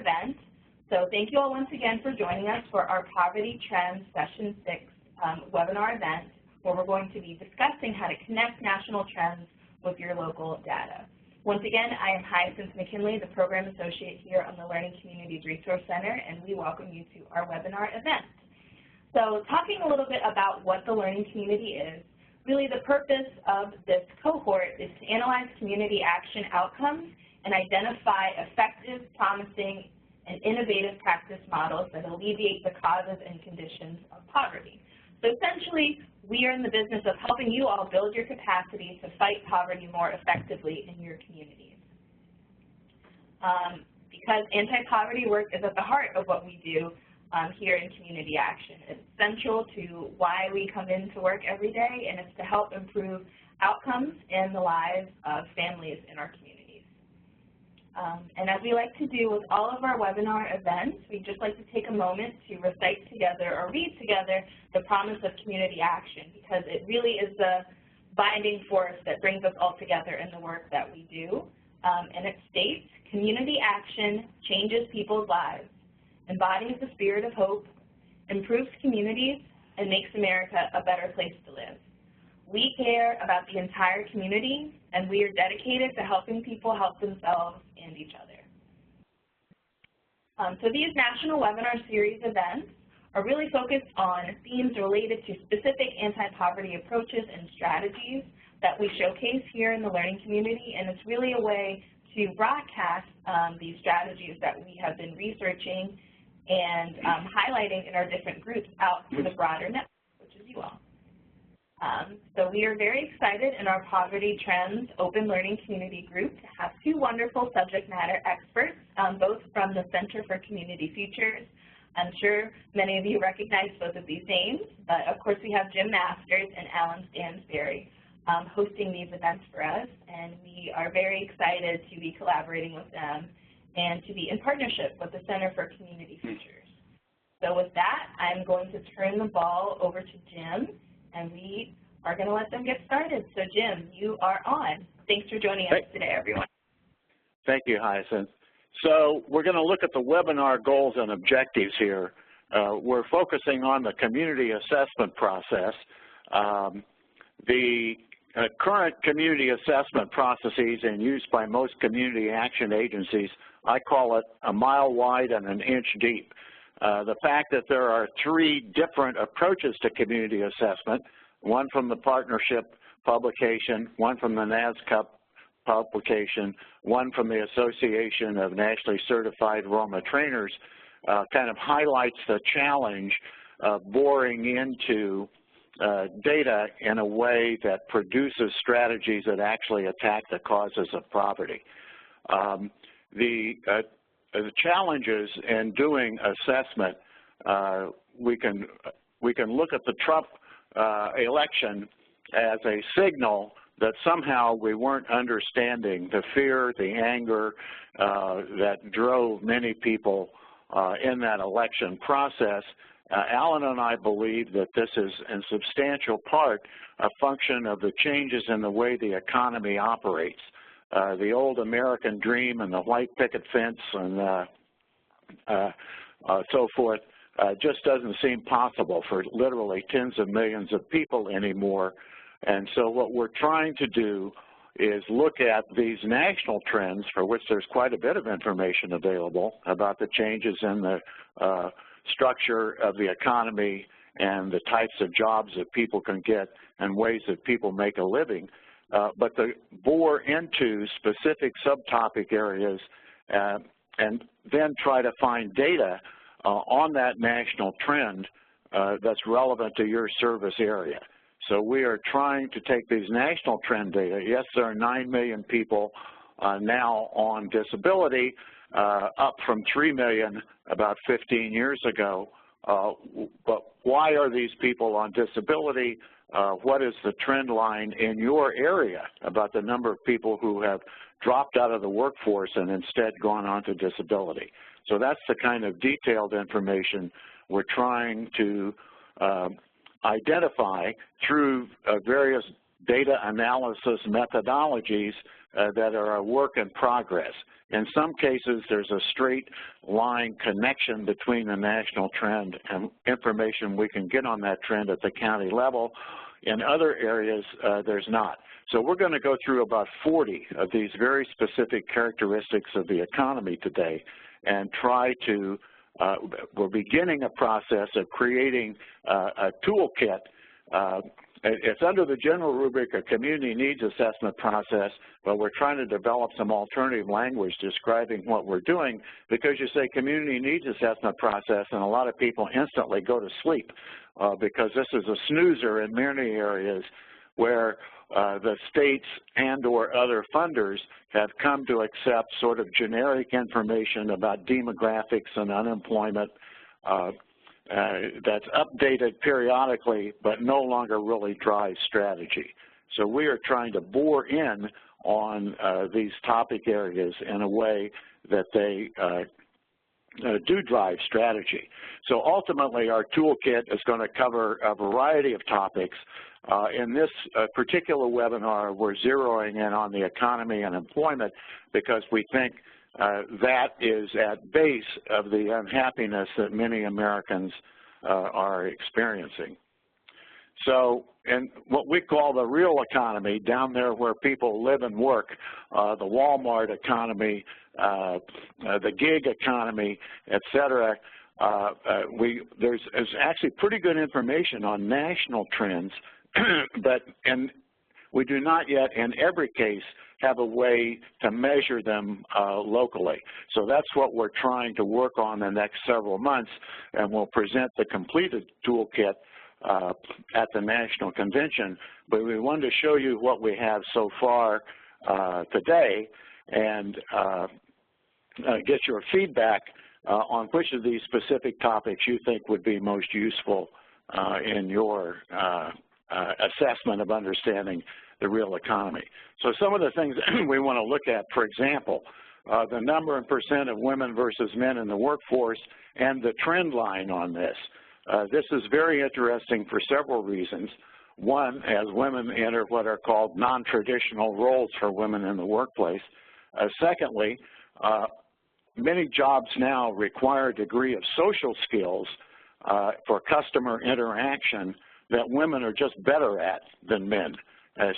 event. So thank you all once again for joining us for our Poverty Trends Session 6 webinar event, where we're going to be discussing how to connect national trends with your local data. Once again, I am Hyacinth McKinley, the Program Associate here on the Learning Communities Resource Center, and we welcome you to our webinar event. So talking a little bit about what the learning community is, really the purpose of this cohort is to analyze community action outcomes and identify effective, promising, and innovative practice models that alleviate the causes and conditions of poverty. So essentially, we are in the business of helping you all build your capacity to fight poverty more effectively in your communities. Because anti-poverty work is at the heart of what we do here in Community Action. It's central to why we come into work every day, and it's to help improve outcomes in the lives of families in our communities. And as we like to do with all of our webinar events, we'd just like to take a moment to recite together or read together the promise of community action, because it really is the binding force that brings us all together in the work that we do. And it states, community action changes people's lives, embodies the spirit of hope, improves communities, and makes America a better place to live. We care about the entire community, and we are dedicated to helping people help themselves and each other. So these National Webinar Series events are really focused on themes related to specific anti-poverty approaches and strategies that we showcase here in the learning community, and it's really a way to broadcast these strategies that we have been researching and highlighting in our different groups out to the broader network, which is you all. So we are very excited in our Poverty Trends Open Learning Community Group to have two wonderful subject matter experts, both from the Center for Community Futures. I'm sure many of you recognize both of these names, but of course we have Jim Masters and Alan Stansberry hosting these events for us, and we are very excited to be collaborating with them and to be in partnership with the Center for Community Futures. So with that, I'm going to turn the ball over to Jim, and we are going to let them get started. So Jim, you are on. Thanks for joining us today, everyone. Thank you, Hyacinth. So we're going to look at the webinar goals and objectives here. We're focusing on the community assessment process. The current community assessment processes in use by most community action agencies, I call it a mile wide and an inch deep. The fact that there are three different approaches to community assessment, one from the partnership publication, one from the NASCUP publication, one from the Association of Nationally Certified Roma Trainers, kind of highlights the challenge of boring into data in a way that produces strategies that actually attack the causes of poverty. The challenges in doing assessment, we can look at the Trump election as a signal that somehow we weren't understanding the fear, the anger that drove many people in that election process. Alan and I believe that this is in substantial part a function of the changes in the way the economy operates. The old American dream and the white picket fence and so forth just doesn't seem possible for literally tens of millions of people anymore. And so what we're trying to do is look at these national trends, for which there's quite a bit of information available about the changes in the structure of the economy and the types of jobs that people can get and ways that people make a living. But to bore into specific subtopic areas and then try to find data on that national trend that's relevant to your service area. So we are trying to take these national trend data. Yes, there are 9 million people now on disability, up from 3 million about 15 years ago. But why are these people on disability? What is the trend line in your area about the number of people who have dropped out of the workforce and instead gone on to disability? So that's the kind of detailed information we're trying to identify through various data analysis methodologies that are a work in progress. In some cases, there's a straight line connection between the national trend and information we can get on that trend at the county level. In other areas, there's not. So we're going to go through about 40 of these very specific characteristics of the economy today and try to, we're beginning a process of creating a toolkit. It's under the general rubric of community needs assessment process, but we're trying to develop some alternative language describing what we're doing, because you say community needs assessment process and a lot of people instantly go to sleep because this is a snoozer in many areas where the states and or other funders have come to accept sort of generic information about demographics and unemployment that's updated periodically but no longer really drives strategy. So we are trying to bore in on these topic areas in a way that they do drive strategy. So ultimately our toolkit is going to cover a variety of topics. In this particular webinar, we're zeroing in on the economy and employment because we think that is at base of the unhappiness that many Americans are experiencing. So in what we call the real economy, down there where people live and work, the Walmart economy, the gig economy, et cetera, there's actually pretty good information on national trends, but we do not yet in every case have a way to measure them locally. So that's what we're trying to work on the next several months, and we'll present the completed toolkit at the National Convention. But we wanted to show you what we have so far today and get your feedback on which of these specific topics you think would be most useful in your assessment of understanding the real economy. So some of the things we want to look at, for example, the number and percent of women versus men in the workforce and the trend line on this. This is very interesting for several reasons. One, as women enter what are called non-traditional roles for women in the workplace. Secondly, many jobs now require a degree of social skills for customer interaction that women are just better at than men.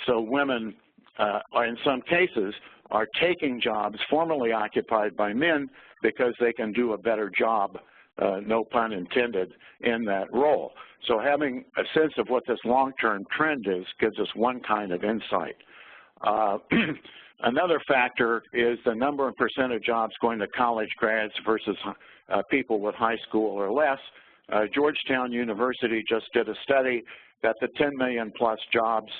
So women, in some cases, are taking jobs formerly occupied by men because they can do a better job, no pun intended, in that role. So having a sense of what this long-term trend is gives us one kind of insight. Another factor is the number and percent of jobs going to college grads versus people with high school or less. Georgetown University just did a study that the 10 million plus jobs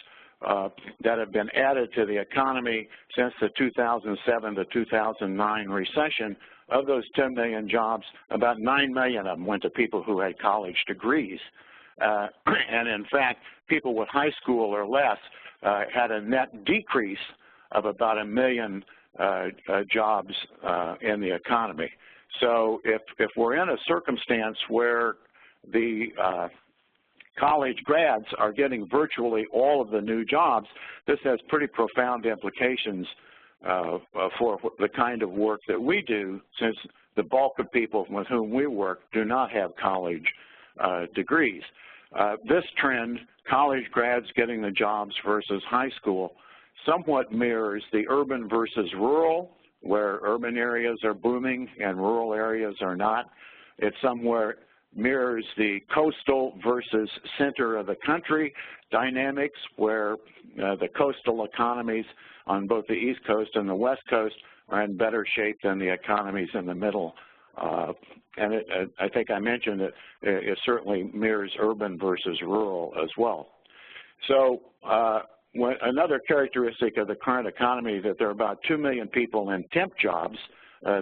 that have been added to the economy since the 2007 to 2009 recession, of those 10 million jobs, about 9 million of them went to people who had college degrees. And in fact, people with high school or less had a net decrease of about 1 million jobs in the economy. So if we're in a circumstance where the college grads are getting virtually all of the new jobs, this has pretty profound implications for the kind of work that we do, since the bulk of people with whom we work do not have college degrees. This trend, college grads getting the jobs versus high school, somewhat mirrors the urban versus rural, where urban areas are booming and rural areas are not. It somewhere mirrors the coastal versus center of the country dynamics, where the coastal economies on both the East Coast and the West Coast are in better shape than the economies in the middle. And I think I mentioned that it certainly mirrors urban versus rural as well. So another characteristic of the current economy is that there are about 2 million people in temp jobs.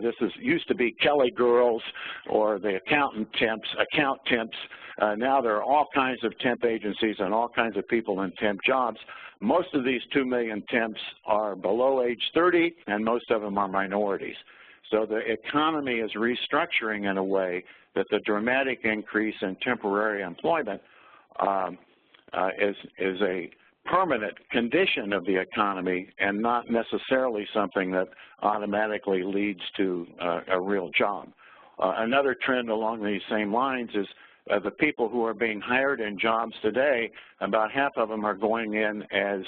This used to be Kelly girls or the account temps. Now there are all kinds of temp agencies and all kinds of people in temp jobs. Most of these 2 million temps are below age 30, and most of them are minorities. So the economy is restructuring in a way that the dramatic increase in temporary employment is a permanent condition of the economy and not necessarily something that automatically leads to a real job. Another trend along these same lines is the people who are being hired in jobs today, about half of them are going in as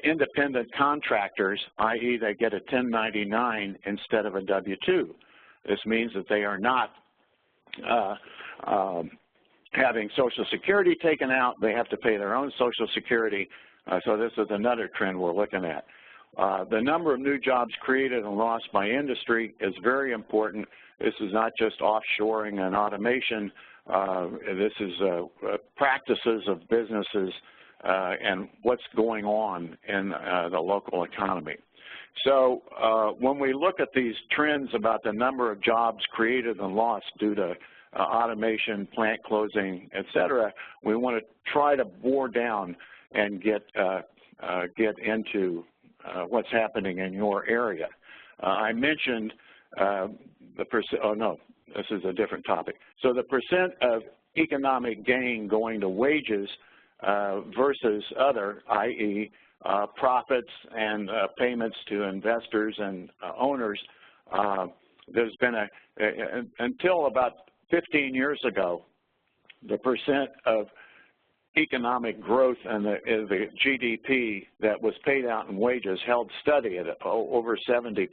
independent contractors, i.e. they get a 1099 instead of a W-2. This means that they are not having Social Security taken out. They have to pay their own Social Security. So this is another trend we're looking at. The number of new jobs created and lost by industry is very important. This is not just offshoring and automation. This is practices of businesses and what's going on in the local economy. So when we look at these trends about the number of jobs created and lost due to automation, plant closing, et cetera, we want to try to bore down and get into what's happening in your area. I mentioned the percent, oh no, this is a different topic. So the percent of economic gain going to wages versus other, i.e. Profits and payments to investors and owners, there's been until about 15 years ago, the percent of economic growth and the GDP that was paid out in wages held steady at over 70%,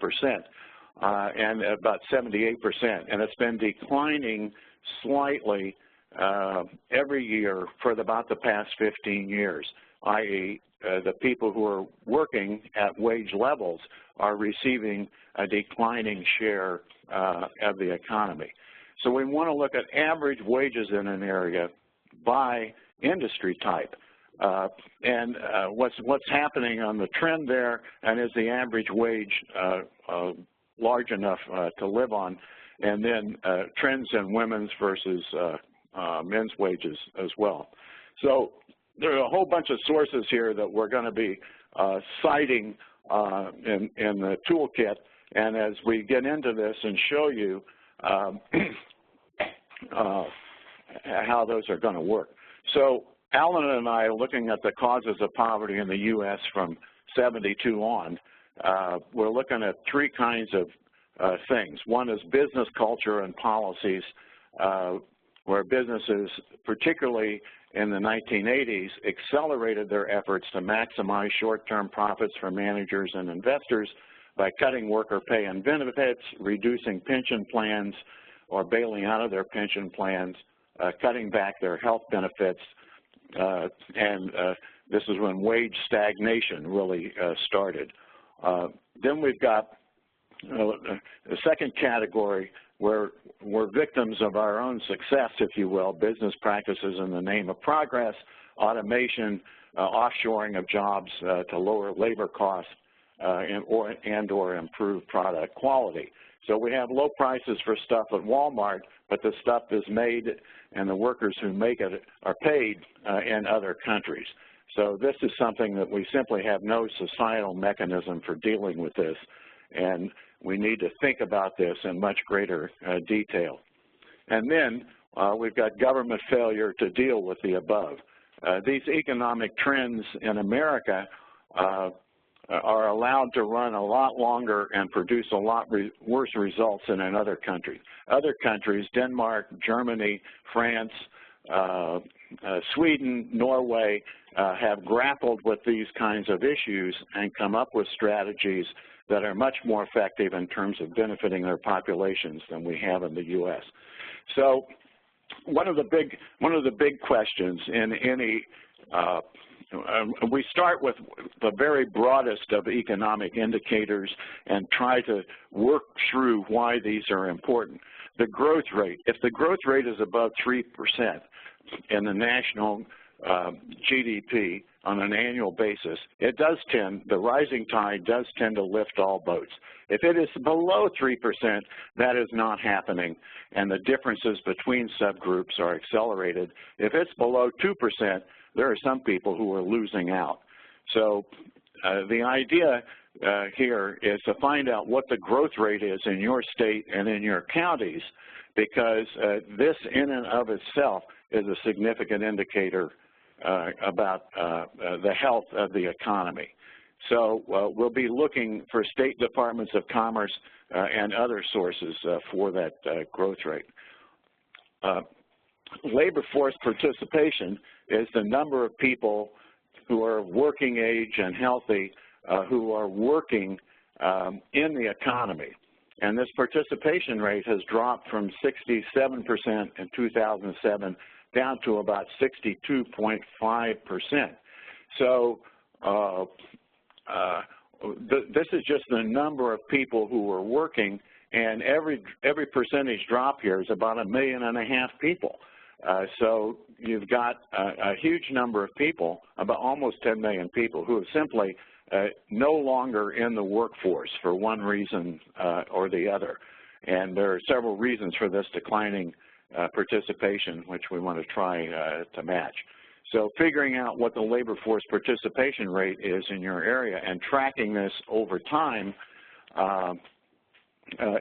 and about 78%, and it's been declining slightly every year for about the past 15 years, i.e. The people who are working at wage levels are receiving a declining share of the economy. So we want to look at average wages in an area by industry type, and what's happening on the trend there, and is the average wage large enough to live on, and then trends in women's versus men's wages as well. So there are a whole bunch of sources here that we're going to be citing in the toolkit, and as we get into this and show you how those are going to work. So Alan and I are looking at the causes of poverty in the U.S. from 72 on. We're looking at three kinds of things. One is business culture and policies, where businesses, particularly in the 1980s, accelerated their efforts to maximize short-term profits for managers and investors by cutting worker pay and benefits, reducing pension plans or bailing out of their pension plans, cutting back their health benefits, and this is when wage stagnation really started. Then we've got the second category where we're victims of our own success, if you will, business practices in the name of progress, automation, offshoring of jobs to lower labor costs and/or improve product quality. So we have low prices for stuff at Walmart, but the stuff is made and the workers who make it are paid in other countries. So this is something that we simply have no societal mechanism for dealing with this, and we need to think about this in much greater detail. And then we've got government failure to deal with the above. These economic trends in America are allowed to run a lot longer and produce a lot worse results than in other countries. Other countries, Denmark, Germany, France, Sweden, Norway, have grappled with these kinds of issues and come up with strategies that are much more effective in terms of benefiting their populations than we have in the U.S. So one of the big questions in any we start with the very broadest of economic indicators and try to work through why these are important. The growth rate, if the growth rate is above 3% in the national GDP on an annual basis, it does tend, the rising tide does tend to lift all boats. If it is below 3%, that is not happening, and the differences between subgroups are accelerated. If it's below 2%, there are some people who are losing out. So the idea here is to find out what the growth rate is in your state and in your counties, because this in and of itself is a significant indicator about the health of the economy. So we'll be looking for state departments of commerce and other sources for that growth rate. Labor force participation is the number of people who are of working age and healthy who are working in the economy. And this participation rate has dropped from 67% in 2007 down to about 62.5%. So this is just the number of people who are working, and every percentage drop here is about 1.5 million people. So you've got a huge number of people, about almost 10 million people, who are simply no longer in the workforce for one reason or the other. And there are several reasons for this declining participation, which we want to try to match. So figuring out what the labor force participation rate is in your area and tracking this over time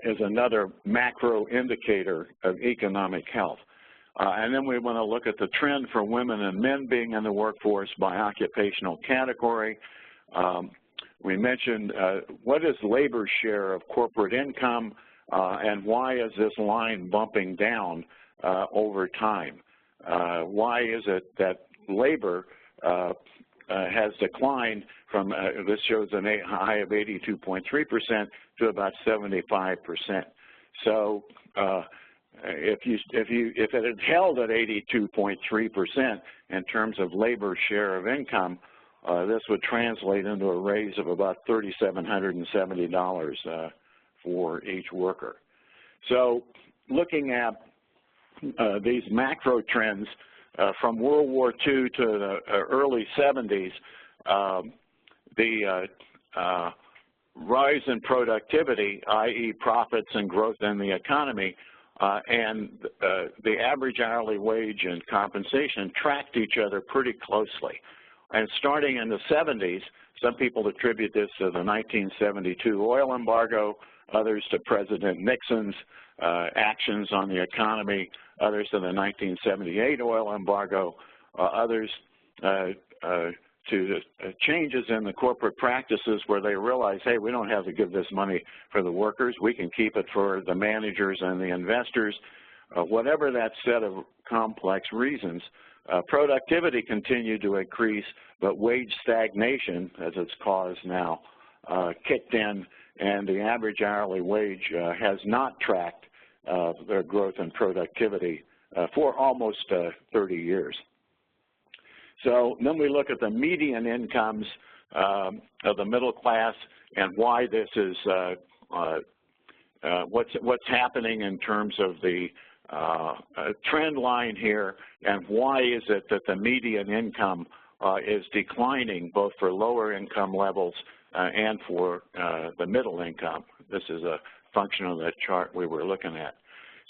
is another macro indicator of economic health. And then we want to look at the trend for women and men being in the workforce by occupational category. We mentioned what is labor share of corporate income and why is this line bumping down over time? Why is it that labor has declined from, this shows a high of 82.3% to about 75%. So if it had held at 82.3% in terms of labor share of income, this would translate into a raise of about $3,770 for each worker. So looking at these macro trends from World War II to the early 70s, the rise in productivity, i.e. profits and growth in the economy, and the average hourly wage and compensation tracked each other pretty closely. And starting in the 70s, some people attribute this to the 1972 oil embargo, others to President Nixon's actions on the economy, others to the 1978 oil embargo, others to changes in the corporate practices where they realize, hey, we don't have to give this money for the workers, we can keep it for the managers and the investors. Whatever that set of complex reasons, productivity continued to increase, but wage stagnation, as it's caused now, kicked in, and the average hourly wage has not tracked their growth in productivity for almost 30 years. So then we look at the median incomes of the middle class and why this is, what's happening in terms of the trend line here, and why is it that the median income is declining both for lower income levels and for the middle income. This is a function of that chart we were looking at.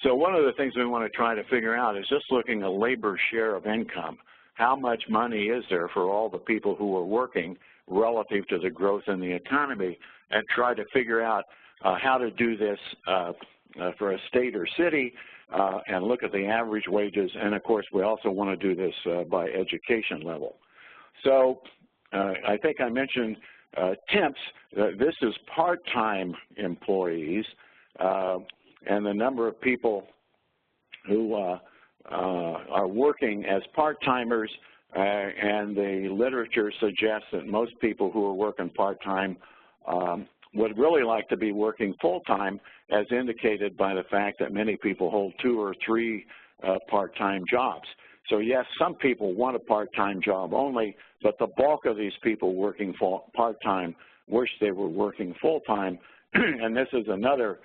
So one of the things we want to try to figure out is just looking at labor share of income. How much money is there for all the people who are working relative to the growth in the economy, and try to figure out how to do this for a state or city, and look at the average wages. And of course, we also want to do this by education level. So I think I mentioned temps. This is part-time employees, and the number of people who are working as part-timers, and the literature suggests that most people who are working part-time would really like to be working full-time, as indicated by the fact that many people hold 2 or 3 part-time jobs. So yes, some people want a part-time job only, but the bulk of these people working part-time wish they were working full-time, and this is another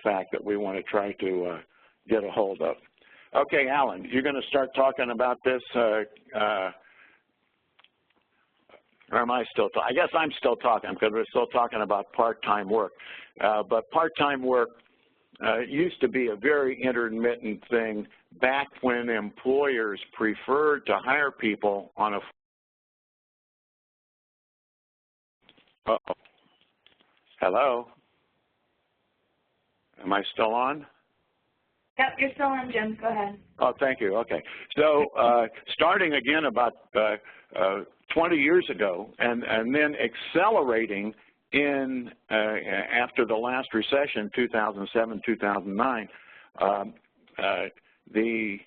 fact that we want to try to get a hold of. Okay, Alan, you're going to start talking about this, or am I still talking? I guess I'm still talking because we're still talking about part-time work. But part-time work used to be a very intermittent thing back when employers preferred to hire people on a Hello? Am I still on? Yep, you're still on, Jim. Go ahead. Oh, thank you. Okay. So starting again about 20 years ago and then accelerating in after the last recession, 2007, 2009, the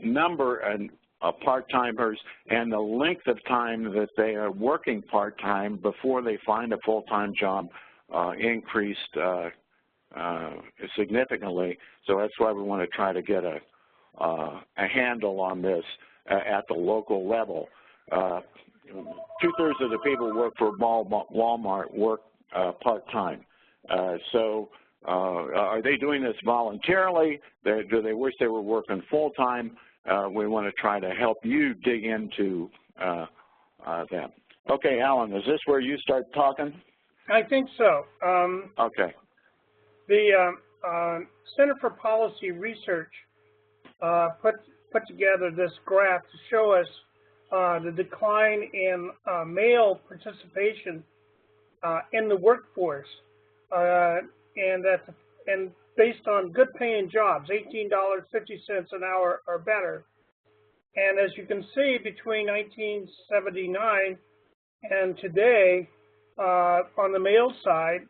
number of part-timers and the length of time that they are working part-time before they find a full-time job increased significantly. So that's why we want to try to get a handle on this at the local level. 2/3 of the people who work for Walmart work part-time. So are they doing this voluntarily? Do they wish they were working full-time? We want to try to help you dig into them. Okay, Alan, is this where you start talking? I think so. Okay. The Center for Policy Research put together this graph to show us the decline in male participation in the workforce, and based on good-paying jobs, $18.50 an hour or better. And as you can see, between 1979 and today, on the male side,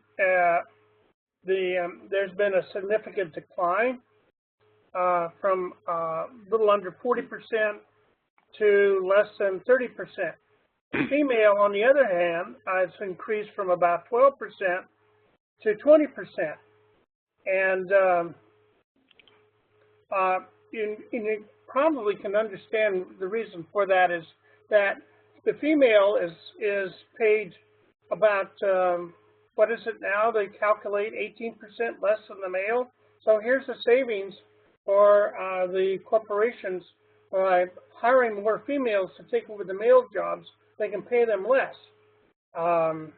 there's been a significant decline from a little under 40% to less than 30%. Female, on the other hand, has increased from about 12% to 20%. And you probably can understand the reason for that is that the female is paid about, what is it now? They calculate 18% less than the male. So here's the savings for the corporations by hiring more females to take over the male jobs. They can pay them less. And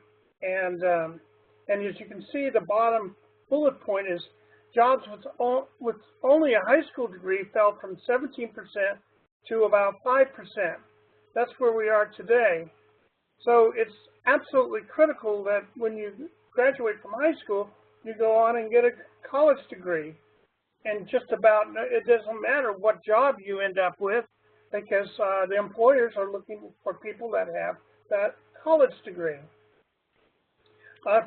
as you can see, the bottom bullet point is jobs with only a high school degree fell from 17% to about 5%. That's where we are today. So it's absolutely critical that when you graduate from high school, you go on and get a college degree. And just about, it doesn't matter what job you end up with, because the employers are looking for people that have that college degree.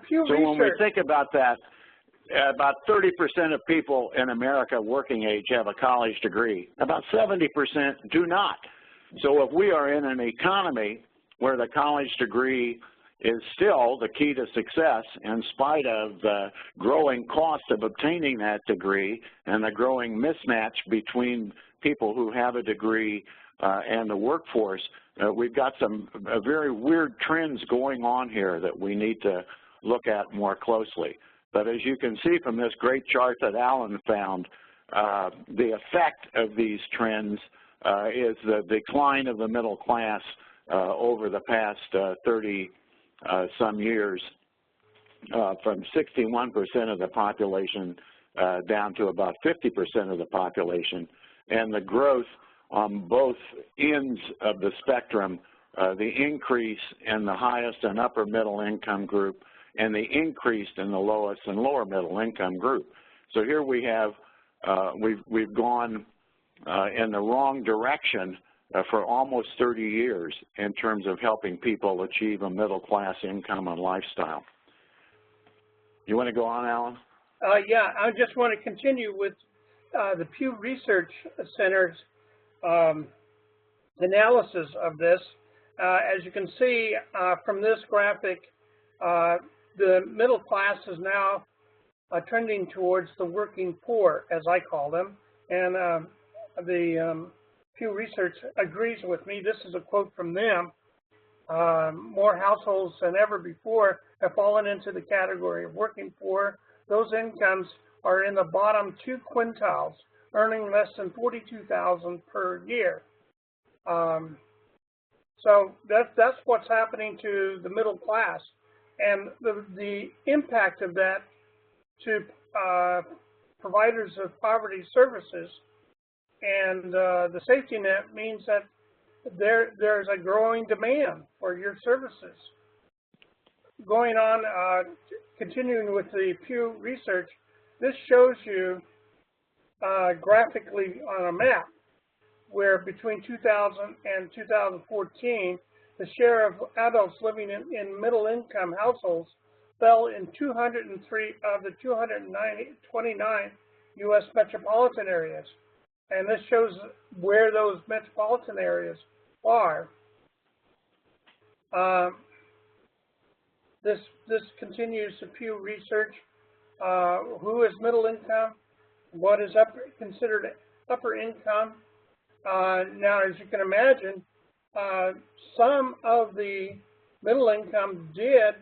Pew Research. When we think about that, about 30% of people in America working age have a college degree. About 70% do not. So if we are in an economy where the college degree is still the key to success, in spite of the growing cost of obtaining that degree and the growing mismatch between people who have a degree and the workforce, we've got some very weird trends going on here that we need to look at more closely. But as you can see from this great chart that Alan found, the effect of these trends is the decline of the middle class over the past 30 some years, from 61% of the population down to about 50% of the population, and the growth on both ends of the spectrum, the increase in the highest and upper middle income group and the increase in the lowest and lower middle income group. So here we have, we've gone in the wrong direction for almost 30 years in terms of helping people achieve a middle-class income and lifestyle. You want to go on, Alan? Yeah, I just want to continue with the Pew Research Center's analysis of this. As you can see from this graphic, the middle class is now trending towards the working poor, as I call them, and the Pew Research agrees with me. This is a quote from them. More households than ever before have fallen into the category of working poor. Those incomes are in the bottom 2 quintiles, earning less than $42,000 per year. So that's what's happening to the middle class, and the impact of that to providers of poverty services and the safety net means that there's a growing demand for your services. Going on, continuing with the Pew Research, this shows you graphically on a map, where between 2000 and 2014, the share of adults living in middle-income households fell in 203 of the 229 U.S. metropolitan areas. And this shows where those metropolitan areas are. This continues to Pew Research. Who is middle income? What is considered upper income? Now, as you can imagine, some of the middle income did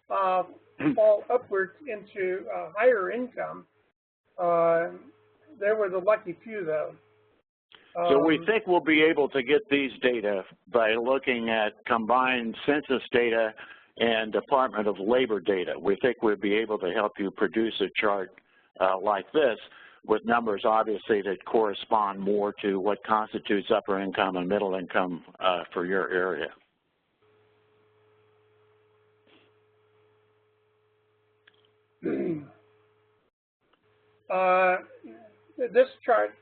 fall upward into higher income. There were the lucky few, though. So we think we'll be able to get these data by looking at combined census data and Department of Labor data. We think we'll be able to help you produce a chart like this with numbers, obviously, that correspond more to what constitutes upper income and middle income for your area. This chart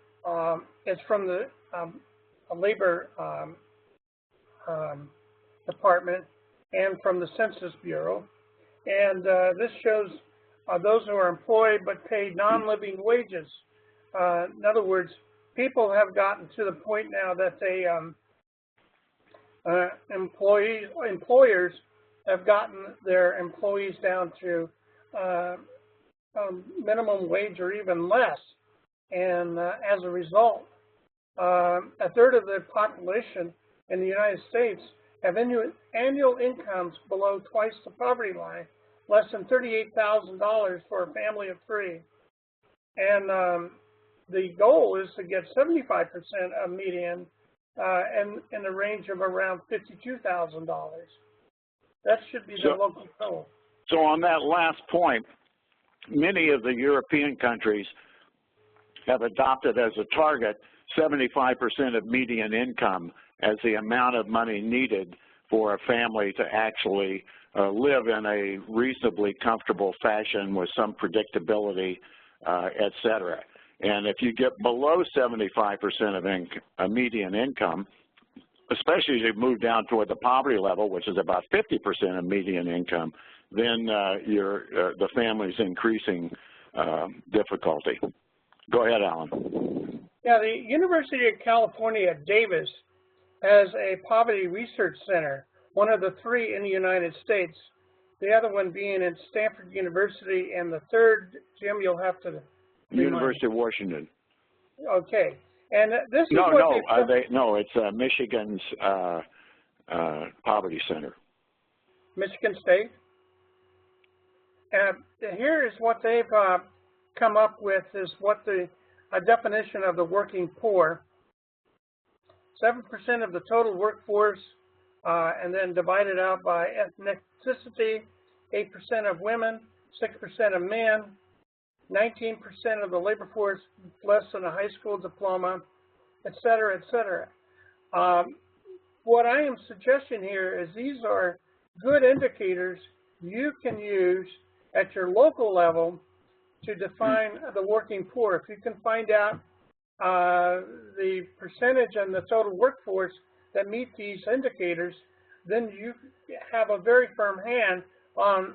is from the Labor Department and from the Census Bureau. And this shows those who are employed but paid non-living wages. In other words, people have gotten to the point now that they employers have gotten their employees down to minimum wage or even less. And as a result, a third of the population in the United States have annual incomes below twice the poverty line, less than $38,000 for a family of three. And the goal is to get 75% of median in the range of around $52,000. That should be the local goal. So on that last point, many of the European countries have adopted as a target 75% of median income as the amount of money needed for a family to actually live in a reasonably comfortable fashion with some predictability, et cetera. And if you get below 75% of median income, especially as you move down toward the poverty level, which is about 50% of median income, then the family's increasing difficulty. Go ahead, Alan. Yeah, the University of California, Davis, has a poverty research center, one of the three in the United States, the other one being at Stanford University, and the third, Jim, you'll have to University of Washington. Okay. And this is no, it's Michigan's Poverty Center. Michigan State. Here is what they've come up with is what a definition of the working poor. 7% of the total workforce, and then divided out by ethnicity, 8% of women, 6% of men, 19% of the labor force less than a high school diploma, et cetera, et cetera. What I am suggesting here is these are good indicators you can use at your local level to define the working poor. If you can find out the percentage and the total workforce that meet these indicators, then you have a very firm hand on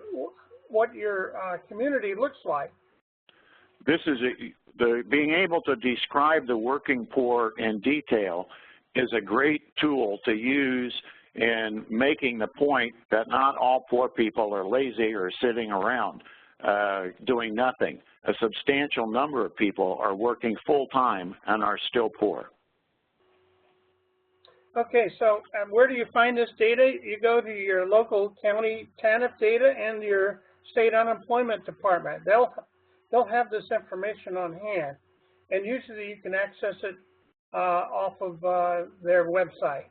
what your community looks like. This is being able to describe the working poor in detail is a great tool to use in making the point that not all poor people are lazy or sitting around doing nothing. A substantial number of people are working full-time and are still poor. Okay, so where do you find this data? You go to your local county TANF data and your state unemployment department. They'll have this information on hand, and usually you can access it off of their website.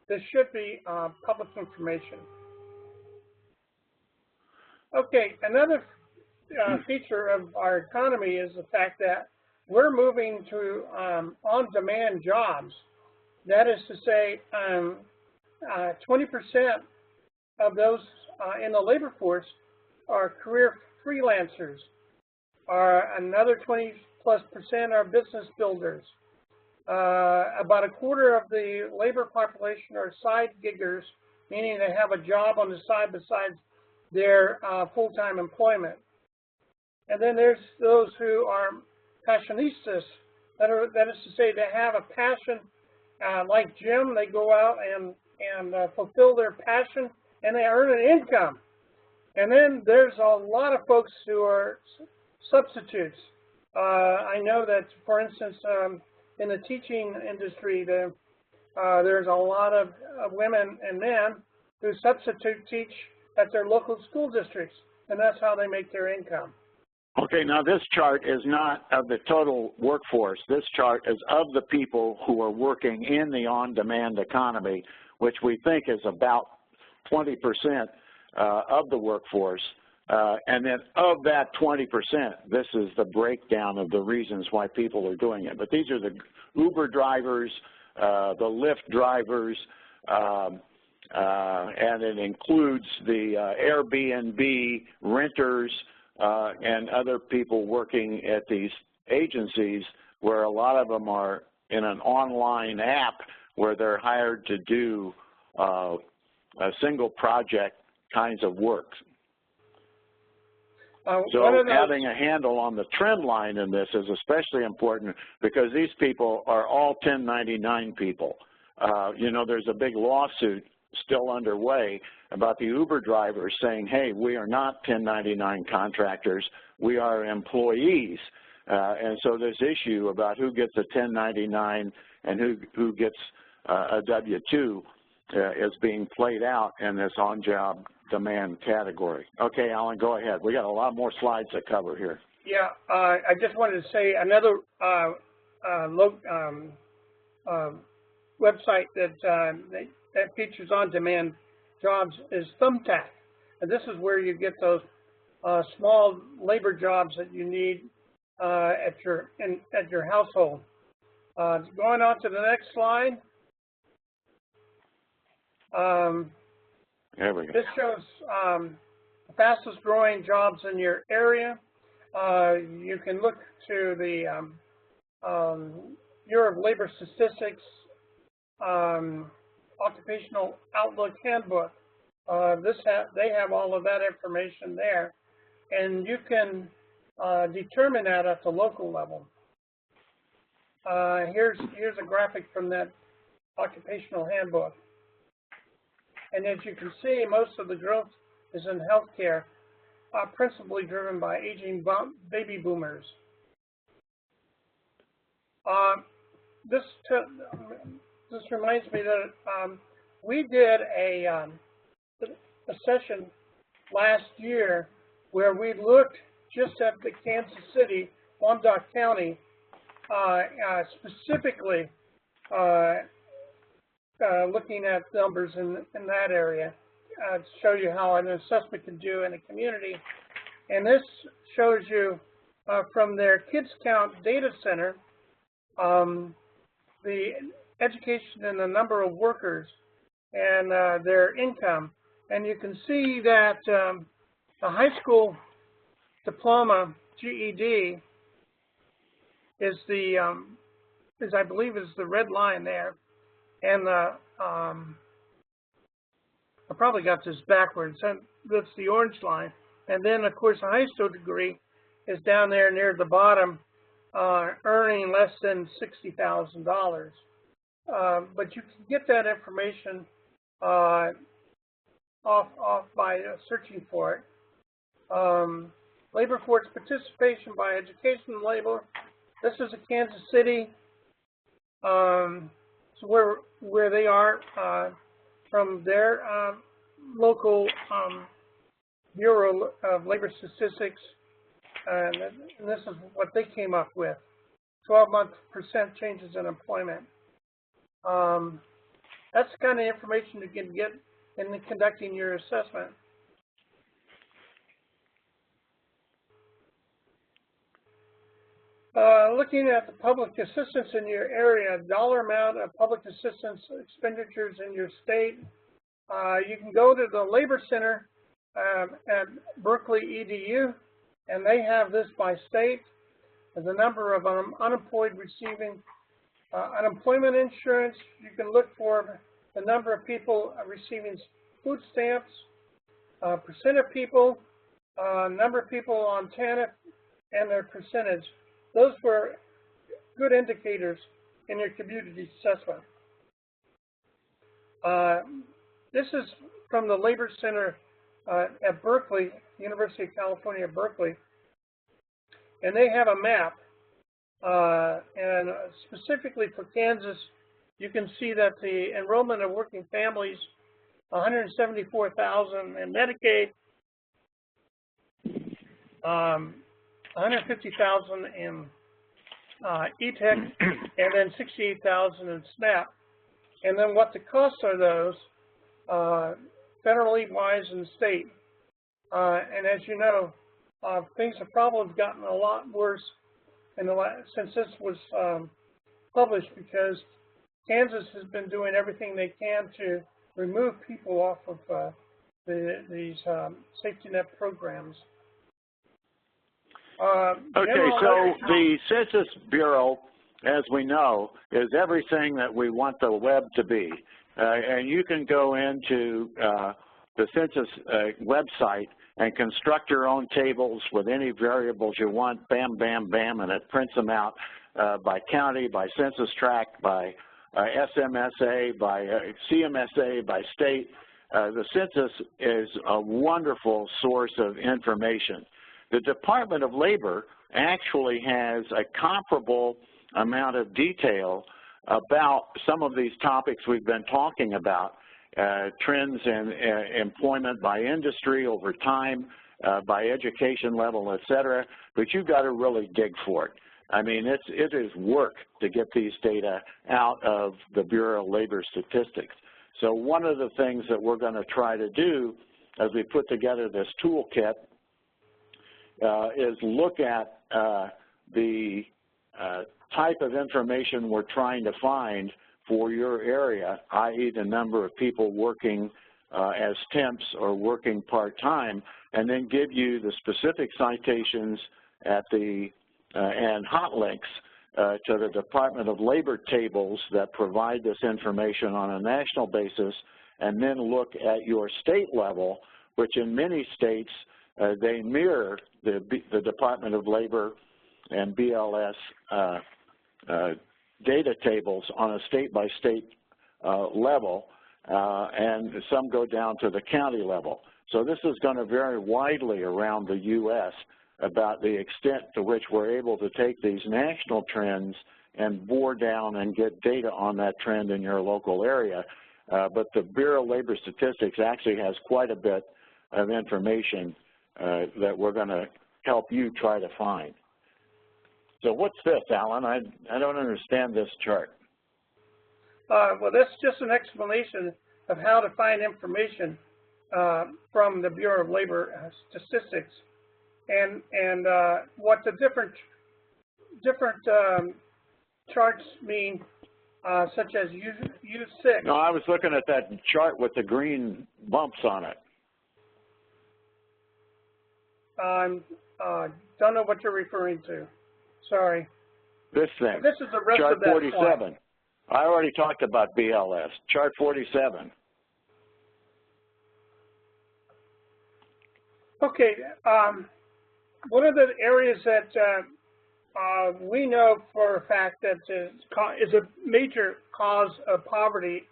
This should be public information. Okay, another feature of our economy is the fact that we're moving to on-demand jobs. That is to say, 20% of those in the labor force are career freelancers. Another 20+ 60+% are business builders. About a quarter of the labor population are side giggers, meaning they have a job on the side besides their full-time employment. And then there's those who are passionistas, that is to say they have a passion like Jim. They go out and fulfill their passion and they earn an income. And then there's a lot of folks who are substitutes. I know that, for instance, in the teaching industry, there's a lot of women and men who substitute teach at their local school districts, and that's how they make their income. Okay, now this chart is not of the total workforce. This chart is of the people who are working in the on-demand economy, which we think is about 20% of the workforce. And then of that 20%, this is the breakdown of the reasons why people are doing it. But these are the Uber drivers, the Lyft drivers, and it includes the Airbnb renters and other people working at these agencies, where a lot of them are in an online app where they're hired to do a single project kinds of work. So having a handle on the trend line in this is especially important, because these people are all 1099 people. You know, there's a big lawsuit still underway about the Uber drivers saying, hey, we are not 1099 contractors, we are employees. And so this issue about who gets a 1099 and who gets a W-2 is being played out in this on-job demand category. Okay, Alan, go ahead. We got a lot more slides to cover here. Yeah, I just wanted to say another website that features on-demand jobs is Thumbtack, and this is where you get those small labor jobs that you need at your household. Going on to the next slide. There we go. This shows the fastest growing jobs in your area. You can look to the Bureau of Labor Statistics Occupational Outlook Handbook. They have all of that information there, and you can determine that at the local level. Here's a graphic from that occupational handbook. And as you can see, most of the growth is in healthcare, principally driven by aging baby boomers. This reminds me that we did a session last year where we looked just at the Kansas City, Wyandotte County, specifically looking at numbers in that area to show you how an assessment can do in a community. And this shows you from their Kids Count data center the education and the number of workers and their income. And you can see that the high school diploma, GED, is I believe is the red line there. And I probably got this backwards. That's the orange line. And then, of course, a high school degree is down there near the bottom, earning less than $60,000. But you can get that information off by searching for it. Labor force participation by education labor. This is a Kansas City. So where they are from their local Bureau of Labor Statistics, and this is what they came up with: 12-month % changes in employment. That's the kind of information you can get in conducting your assessment. Looking at the public assistance in your area, dollar amount of public assistance expenditures in your state, you can go to the Labor Center at Berkeley EDU, and they have this by state. the number of unemployed receiving unemployment insurance. You can look for the number of people receiving food stamps, percent of people, number of people on TANF, and their percentage. Those were good indicators in your community assessment. This is from the Labor Center at Berkeley, University of California, Berkeley, and they have a map. And specifically for Kansas, you can see that the enrollment of working families, 174,000 in Medicaid, 150,000 in E-Tech, and then 68,000 in SNAP. And then what the costs are those, federally wise and state. And as you know, things have probably gotten a lot worse since this was published, because Kansas has been doing everything they can to remove people off of these safety net programs. Okay, so the Census Bureau, as we know, is everything that we want the web to be. And you can go into the Census website and construct your own tables with any variables you want, bam, bam, bam, and it prints them out by county, by census tract, by SMSA, by CMSA, by state. The census is a wonderful source of information. The Department of Labor actually has a comparable amount of detail about some of these topics we've been talking about, trends in employment by industry over time, by education level, et cetera, but you've got to really dig for it. I mean, it is work to get these data out of the Bureau of Labor Statistics. So one of the things that we're going to try to do as we put together this toolkit is look at the type of information we're trying to find for your area, i.e. the number of people working as temps or working part-time, and then give you the specific citations at the and hot links to the Department of Labor tables that provide this information on a national basis, and then look at your state level, which in many states they mirror the Department of Labor and BLS data tables on a state-by-state level, and some go down to the county level. So this is going to vary widely around the U.S. about the extent to which we're able to take these national trends and bore down and get data on that trend in your local area. But the Bureau of Labor Statistics actually has quite a bit of information that we're going to help you try to find. So what's this, Alan? I don't understand this chart. Well, that's just an explanation of how to find information from the Bureau of Labor Statistics, and what the different charts mean, such as U6. No, I was looking at that chart with the green bumps on it. Don't know what you're referring to. Sorry. This thing. This is the rest chart of that 47. slide. I already talked about BLS. Chart 47. Okay. One of the areas that we know for a fact that is a major cause of poverty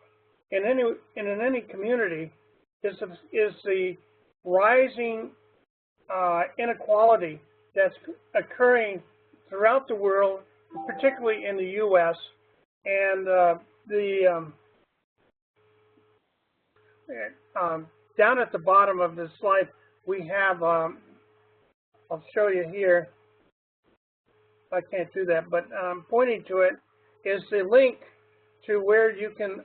in any community is the rising inequality that's occurring throughout the world, particularly in the U.S. And down at the bottom of the slide, we have, I'll show you here. I can't do that, but pointing to it is the link to where you can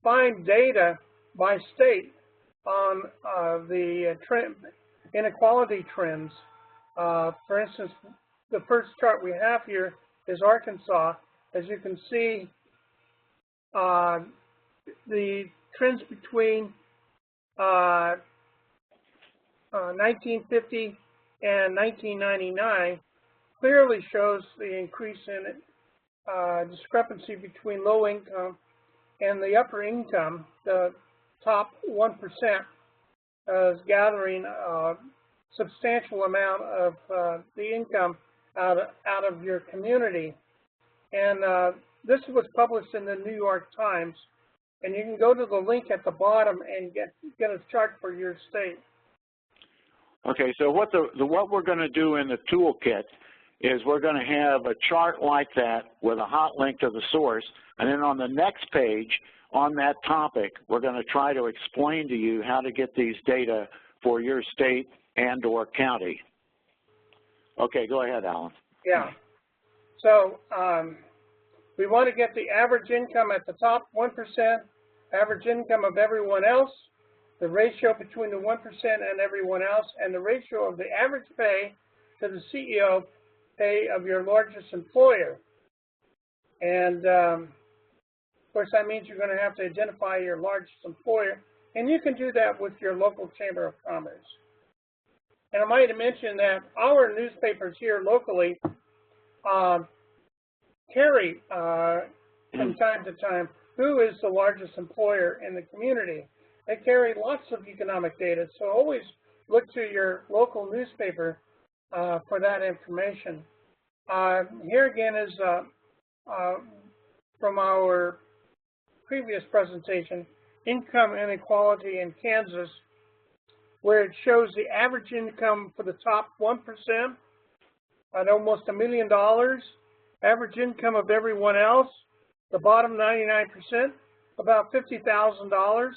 find data by state on the inequality trends. For instance, the first chart we have here is Arkansas. As you can see, the trends between 1950 and 1999 clearly shows the increase in discrepancy between low income and the upper income. The top 1% is gathering a substantial amount of the income out of your community. And this was published in the New York Times. And you can go to the link at the bottom and get a chart for your state. Okay, so what we're going to do in the toolkit is we're going to have a chart like that with a hot link to the source, and then on the next page on that topic, we're going to try to explain to you how to get these data for your state and or county. Okay, go ahead, Alan. Yeah. So we want to get the average income at the top 1%, average income of everyone else, the ratio between the 1% and everyone else, and the ratio of the average pay to the CEO pay of your largest employer. And of course, that means you're going to have to identify your largest employer, and you can do that with your local Chamber of Commerce. And I might mention that our newspapers here locally carry from time to time who is the largest employer in the community. They carry lots of economic data, so always look to your local newspaper for that information. Here again is from our previous presentation, Income Inequality in Kansas, where it shows the average income for the top 1% at almost $1 million, average income of everyone else, the bottom 99%, about $50,000,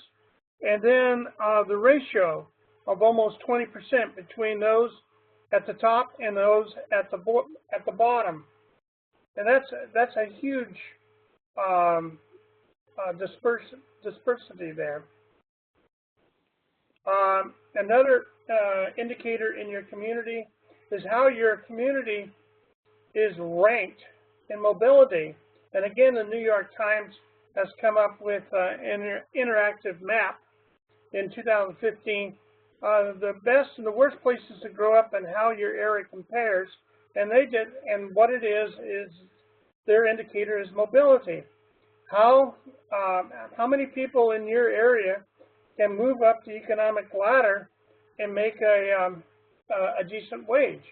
and then the ratio of almost 20% between those at the top and those at the bottom. And that's a huge dispersity there. Another indicator in your community is how your community is ranked in mobility. And again, the New York Times has come up with an interactive map in 2015, the best and the worst places to grow up and how your area compares. And what it is their indicator is mobility. How many people in your area can move up the economic ladder and make a decent wage,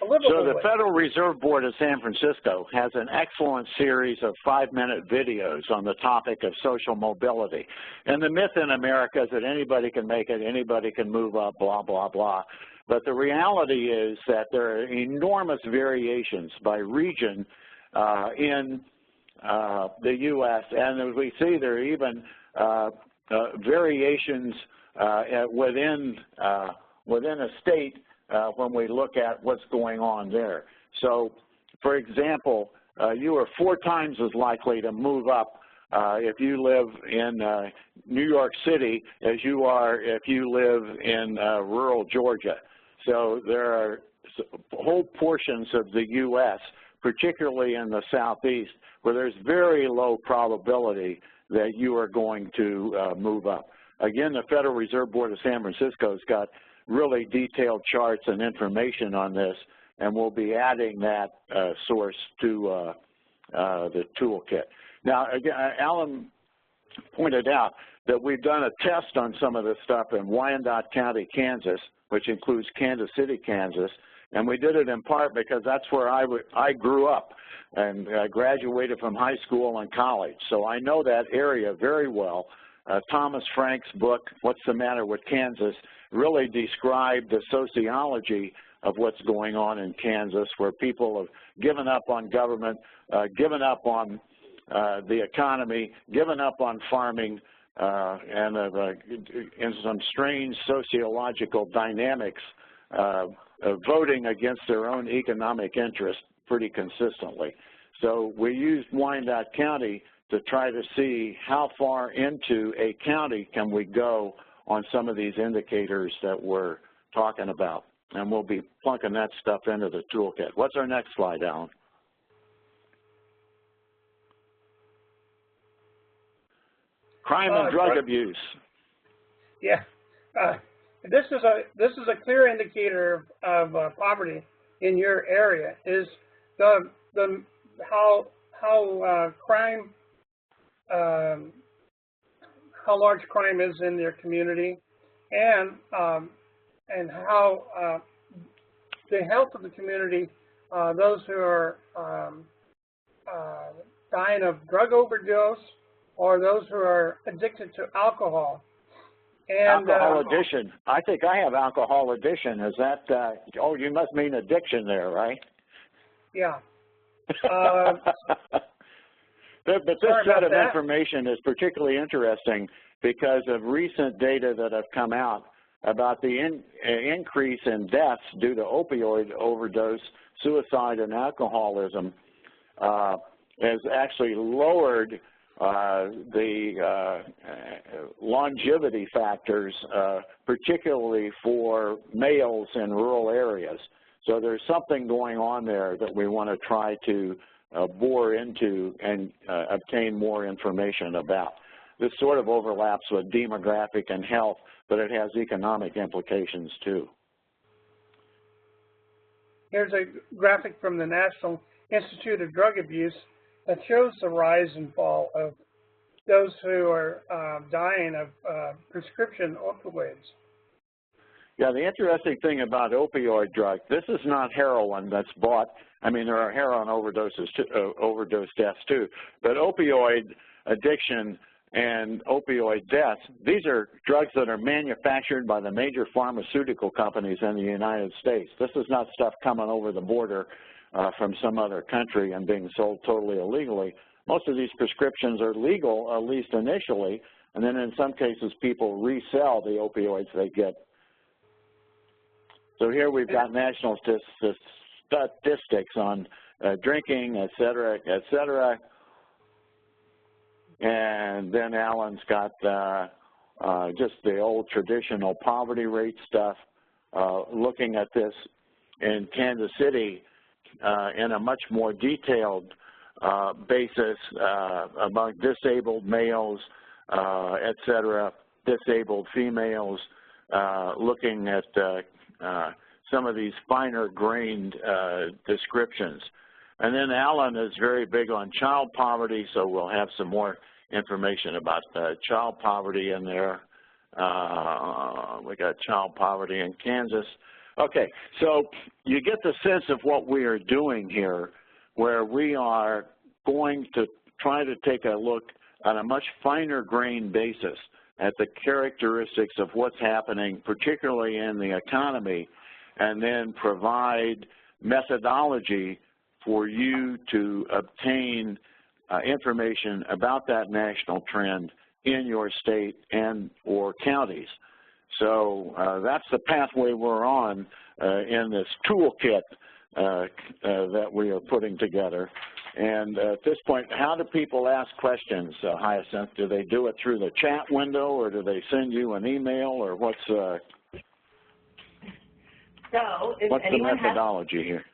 a livable So the wage. Federal Reserve Board of San Francisco has an excellent series of 5-minute videos on the topic of social mobility. And the myth in America is that anybody can make it, anybody can move up, blah, blah, blah. But the reality is that there are enormous variations by region in the U.S. And as we see, there are even variations within a state when we look at what's going on there. So, for example, you are 4 times as likely to move up if you live in New York City as you are if you live in rural Georgia. So there are whole portions of the U.S., particularly in the southeast, where there's very low probability that you are going to move up. Again, the Federal Reserve Board of San Francisco has got really detailed charts and information on this, and we'll be adding that source to the toolkit. Now, again, Alan pointed out that we've done a test on some of this stuff in Wyandotte County, Kansas, which includes Kansas City, Kansas, and we did it in part because that's where I grew up and graduated from high school and college. So I know that area very well. Thomas Frank's book, What's the Matter with Kansas, really described the sociology of what's going on in Kansas, where people have given up on government, given up on the economy, given up on farming, and in some strange sociological dynamics, voting against their own economic interest pretty consistently. So we used Wyandotte County to try to see how far into a county can we go on some of these indicators that we're talking about. And we'll be plunking that stuff into the toolkit. What's our next slide, Alan? Crime and drug abuse. Yeah, this is a clear indicator of poverty in your area is how crime, how large crime is in their community, and how the health of the community, those who are dying of drug overdose or those who are addicted to alcohol. And, alcohol addiction. I think I have alcohol addiction. Is that, oh, you must mean addiction there, right? Yeah. But this set of information is particularly interesting because of recent data that have come out about the increase in deaths due to opioid overdose, suicide, and alcoholism has actually lowered the longevity factors, particularly for males in rural areas. So there's something going on there that we want to try to bore into and obtain more information about. This sort of overlaps with demographic and health, but it has economic implications too. Here's a graphic from the National Institute of Drug Abuse that shows the rise and fall of those who are dying of prescription opioids. Yeah, the interesting thing about opioid drugs, this is not heroin that's bought. I mean, there are heroin overdoses, overdose deaths too, but opioid addiction and opioid deaths, these are drugs that are manufactured by the major pharmaceutical companies in the United States. This is not stuff coming over the border from some other country and being sold totally illegally. Most of these prescriptions are legal, at least initially, and then in some cases people resell the opioids they get. So here we've got national statistics on drinking, et cetera, and then Alan's got just the old traditional poverty rate stuff, looking at this in Kansas City in a much more detailed basis among disabled males, et cetera, disabled females, looking at some of these finer grained descriptions. And then Alan is very big on child poverty, so we'll have some more information about child poverty in there. We got child poverty in Kansas. Okay, so you get the sense of what we are doing here, where we are going to try to take a look on a much finer grained basis at the characteristics of what's happening, particularly in the economy, and then provide methodology for you to obtain information about that national trend in your state and or counties. So that's the pathway we're on in this toolkit that we are putting together. And at this point, how do people ask questions, Hyacinth? Do they do it through the chat window, or do they send you an email, or what's the methodology here?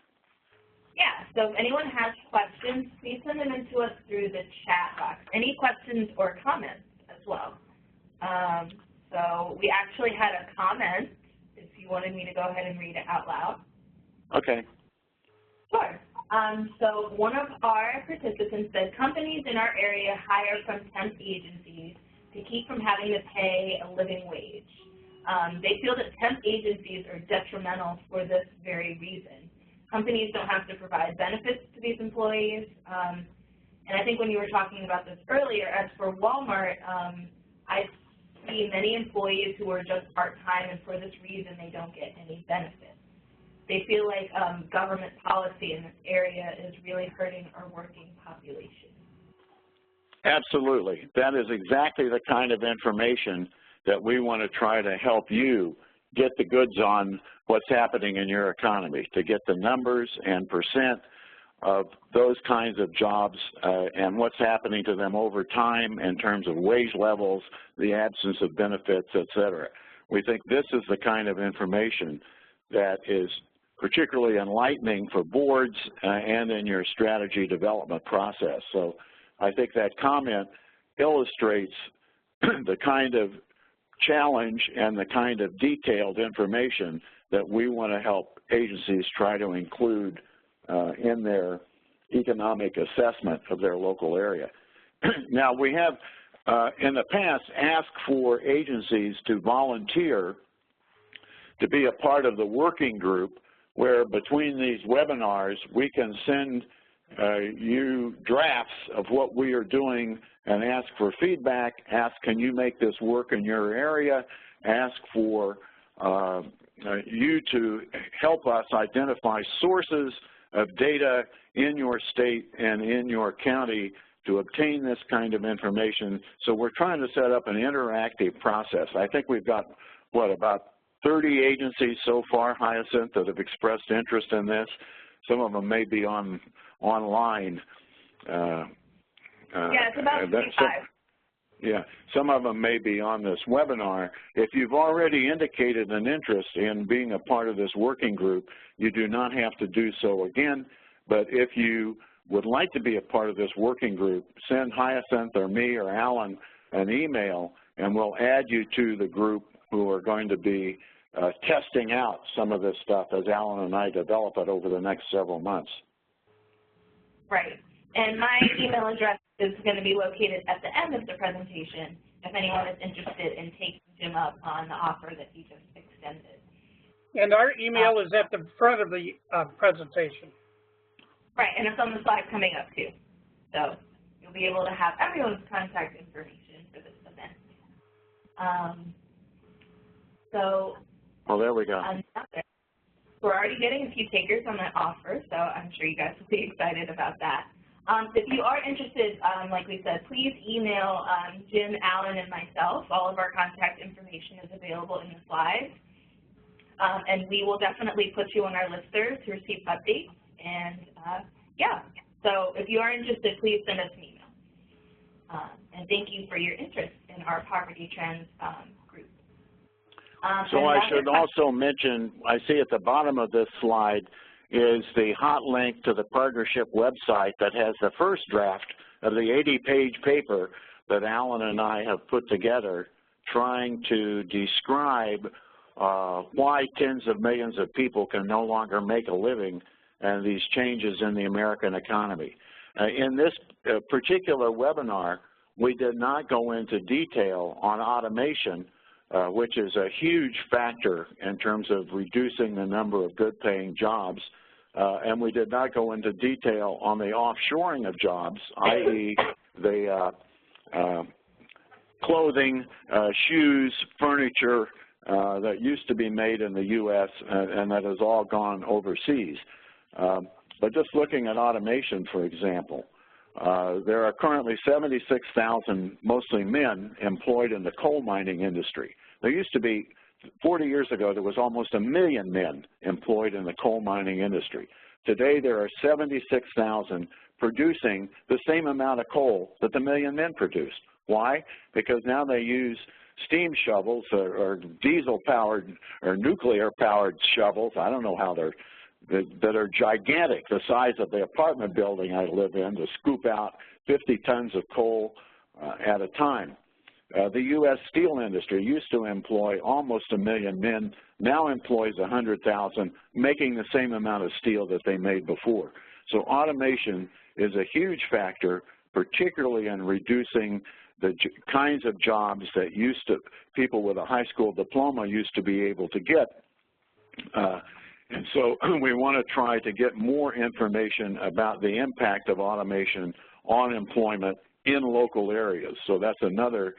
Yeah, so if anyone has questions, please send them in to us through the chat box. Any questions or comments as well. So we actually had a comment, if you wanted me to go ahead and read it out loud. Okay. Sure. So one of our participants said, companies in our area hire from temp agencies to keep from having to pay a living wage. They feel that temp agencies are detrimental for this very reason. Companies don't have to provide benefits to these employees. And I think when you were talking about this earlier, as for Walmart, I see many employees who are just part-time, and for this reason they don't get any benefits. They feel like government policy in this area is really hurting our working population. Absolutely. That is exactly the kind of information that we want to try to help you get the goods on what's happening in your economy, to get the numbers and percent of those kinds of jobs and what's happening to them over time in terms of wage levels, the absence of benefits, et cetera. We think this is the kind of information that is particularly enlightening for boards and in your strategy development process. So I think that comment illustrates the kind of challenge and the kind of detailed information that we want to help agencies try to include in their economic assessment of their local area. Now, we have in the past asked for agencies to volunteer to be a part of the working group, where between these webinars we can send you drafts of what we are doing and ask for feedback, ask can you make this work in your area, ask for you to help us identify sources of data in your state and in your county to obtain this kind of information. So we're trying to set up an interactive process. I think we've got, what, about 30 agencies so far, Hyacinth, that have expressed interest in this. Some of them may be online. Yeah, it's about 55. Yeah, some of them may be on this webinar. If you've already indicated an interest in being a part of this working group, you do not have to do so again. But if you would like to be a part of this working group, send Hyacinth or me or Alan an email, and we'll add you to the group who are going to be testing out some of this stuff as Alan and I develop it over the next several months. Right. And my email address is going to be located at the end of the presentation if anyone is interested in taking Jim up on the offer that he just extended. And our email is at the front of the presentation. Right, and it's on the slide coming up too. So you'll be able to have everyone's contact information for this event. Oh, there we go. We're already getting a few takers on that offer, so I'm sure you guys will be excited about that. If you are interested, like we said, please email Jim, Alan, and myself. All of our contact information is available in the slides. And we will definitely put you on our listserv to receive updates. And yeah, so if you are interested, please send us an email. And thank you for your interest in our Poverty Trends group. So I should also mention, I see at the bottom of this slide is the hot link to the partnership website that has the first draft of the 80-page paper that Alan and I have put together trying to describe why tens of millions of people can no longer make a living and these changes in the American economy. In this particular webinar, we did not go into detail on automation, which is a huge factor in terms of reducing the number of good-paying jobs, and we did not go into detail on the offshoring of jobs, i.e. the clothing, shoes, furniture that used to be made in the U.S. And that has all gone overseas. But just looking at automation, for example, there are currently 76,000, mostly men, employed in the coal mining industry. There used to be, 40 years ago, there was almost 1 million men employed in the coal mining industry. Today, there are 76,000 producing the same amount of coal that the 1 million men produced. Why? Because now they use steam shovels or diesel-powered or nuclear-powered shovels. I don't know how that are gigantic, the size of the apartment building I live in, to scoop out 50 tons of coal at a time. The U.S. steel industry used to employ almost 1 million men, now employs 100,000, making the same amount of steel that they made before. So automation is a huge factor, particularly in reducing the kinds of jobs that people with a high school diploma used to be able to get. And so we want to try to get more information about the impact of automation on employment in local areas. So that's another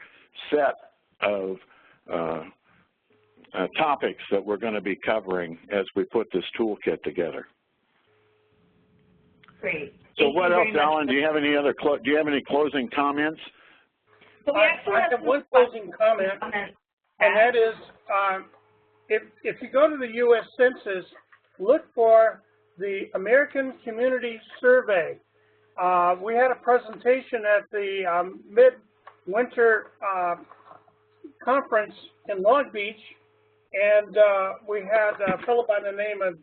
set of topics that we're going to be covering as we put this toolkit together. Great. So what else, Alan? Do you have any other? Do you have any closing comments? So I have one closing comment, and that is, if you go to the U.S. Census, look for the American Community Survey. We had a presentation at the Midwinter conference in Long Beach, and we had a fellow by the name of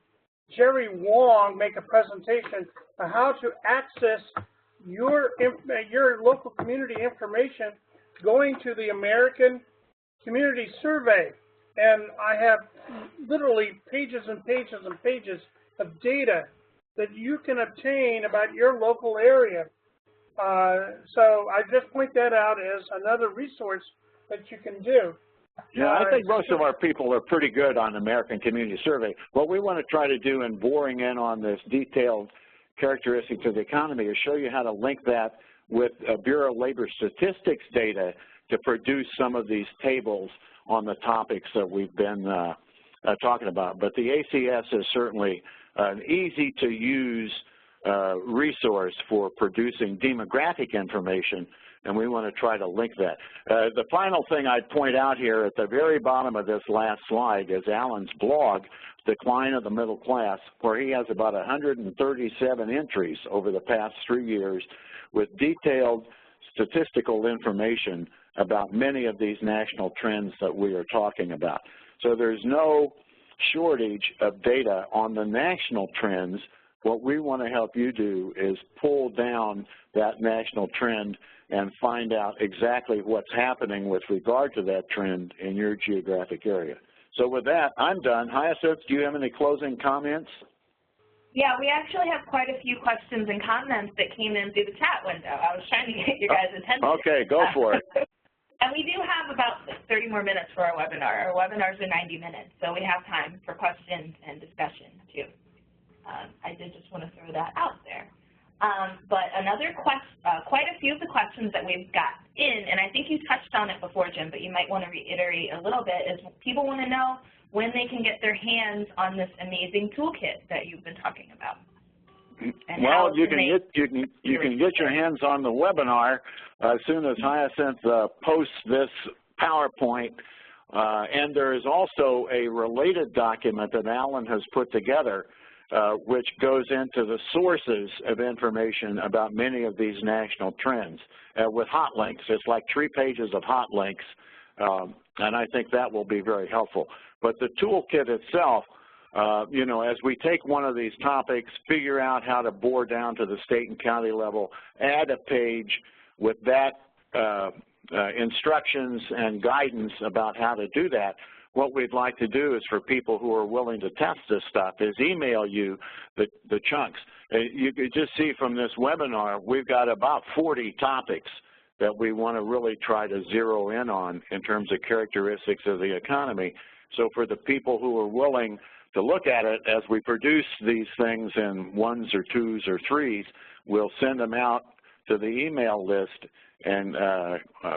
Jerry Wong make a presentation on how to access your local community information going to the American Community Survey. And I have literally pages and pages and pages of data that you can obtain about your local area. So I just point that out as another resource that you can do. Yeah, I think most of our people are pretty good on American Community Survey. What we want to try to do in boring in on this detailed characteristics of the economy is show you how to link that with Bureau of Labor Statistics data to produce some of these tables on the topics that we've been talking about. But the ACS is certainly an easy-to-use resource for producing demographic information, and we want to try to link that. The final thing I'd point out here at the very bottom of this last slide is Alan's blog, Decline of the Middle Class, where he has about 137 entries over the past 3 years with detailed statistical information about many of these national trends that we are talking about. So there's no shortage of data on the national trends. What we want to help you do is pull down that national trend and find out exactly what's happening with regard to that trend in your geographic area. So with that, I'm done. Hyacinth, do you have any closing comments? Yeah, we actually have quite a few questions and comments that came in through the chat window. I was trying to get your guys' attention. Okay, go for it. And we do have about 30 more minutes for our webinar. Our webinars are 90 minutes, so we have time for questions and discussion, too. I did just want to throw that out there. But another quite a few of the questions that we've got in, and I think you touched on it before, Jim, but you might want to reiterate a little bit, is people want to know when they can get their hands on this amazing toolkit that you've been talking about. And well, you can get your hands on the webinar as soon as Hyacinth posts this PowerPoint, and there is also a related document that Alan has put together which goes into the sources of information about many of these national trends with hot links. It's like 3 pages of hot links, and I think that will be very helpful. But the toolkit itself, you know, as we take one of these topics, figure out how to bore down to the state and county level, add a page with that instructions and guidance about how to do that. What we'd like to do is for people who are willing to test this stuff is email you the chunks. You could just see from this webinar, we've got about 40 topics that we want to really try to zero in on in terms of characteristics of the economy. So for the people who are willing to look at it, as we produce these things in 1s or 2s or 3s, we'll send them out to the email list and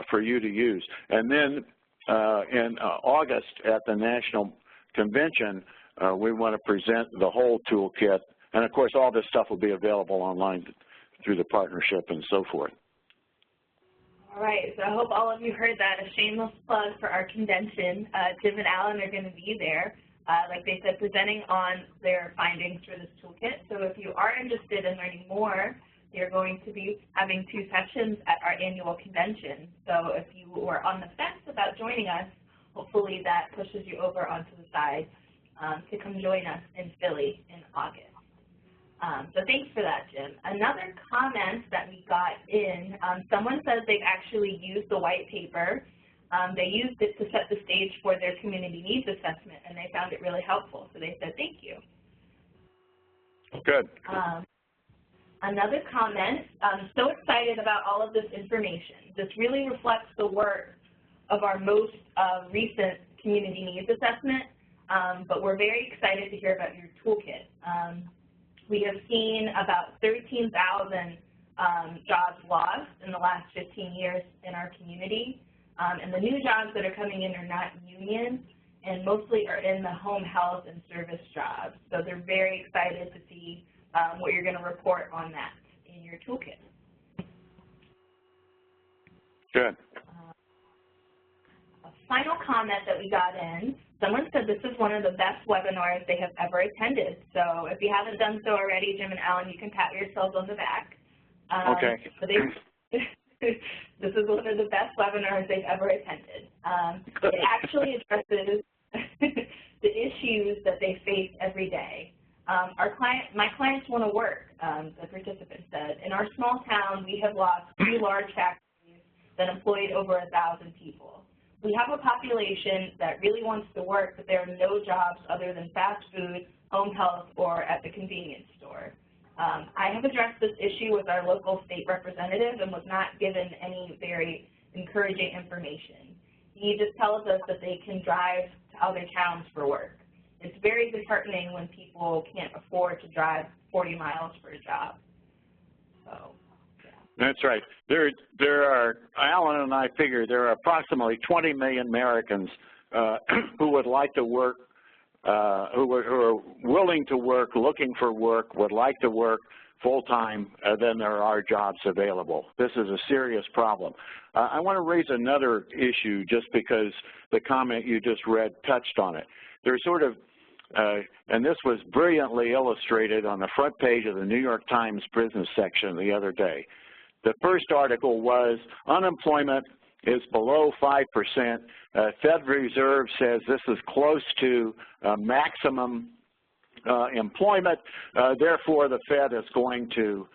for you to use. And then in August at the National Convention, we want to present the whole toolkit. And of course, all this stuff will be available online through the partnership and so forth. All right, so I hope all of you heard that. A shameless plug for our convention. Jim and Alan are going to be there, like they said, presenting on their findings for this toolkit. So if you are interested in learning more, you're going to be having 2 sessions at our annual convention. So if you were on the fence about joining us, hopefully that pushes you over onto the side to come join us in Philly in August. So thanks for that, Jim. Another comment that we got in, someone says they've actually used the white paper. They used it to set the stage for their community needs assessment, and they found it really helpful. So they said thank you. Good. Another comment, I'm so excited about all of this information. This really reflects the work of our most recent community needs assessment, but we're very excited to hear about your toolkit. We have seen about 13,000 jobs lost in the last 15 years in our community, and the new jobs that are coming in are not union and mostly are in the home health and service jobs. So they're very excited to see what you're going to report on that in your toolkit. Good. A final comment that we got in, someone said this is one of the best webinars they have ever attended. So if you haven't done so already, Jim and Alan, you can pat yourselves on the back. Okay. So this is one of the best webinars they've ever attended. It actually addresses the issues that they face every day. My clients want to work, the participant said. In our small town, we have lost 2 large factories that employed over 1,000 people. we have a population that really wants to work, but there are no jobs other than fast food, home health, or at the convenience store. I have addressed this issue with our local state representative and was not given any very encouraging information. He just tells us that they can drive to other towns for work. It's very disheartening when people can't afford to drive 40 miles for a job. So, yeah. That's right. There are, Alan and I figure there are approximately 20 million Americans who would like to work, who are willing to work, looking for work, would like to work full-time, then there are jobs available. This is a serious problem. I want to raise another issue just because the comment you just read touched on it. There's sort of, and this was brilliantly illustrated on the front page of the New York Times business section the other day. The first article was, unemployment is below 5%. Fed Reserve says this is close to maximum employment. Therefore, the Fed is going to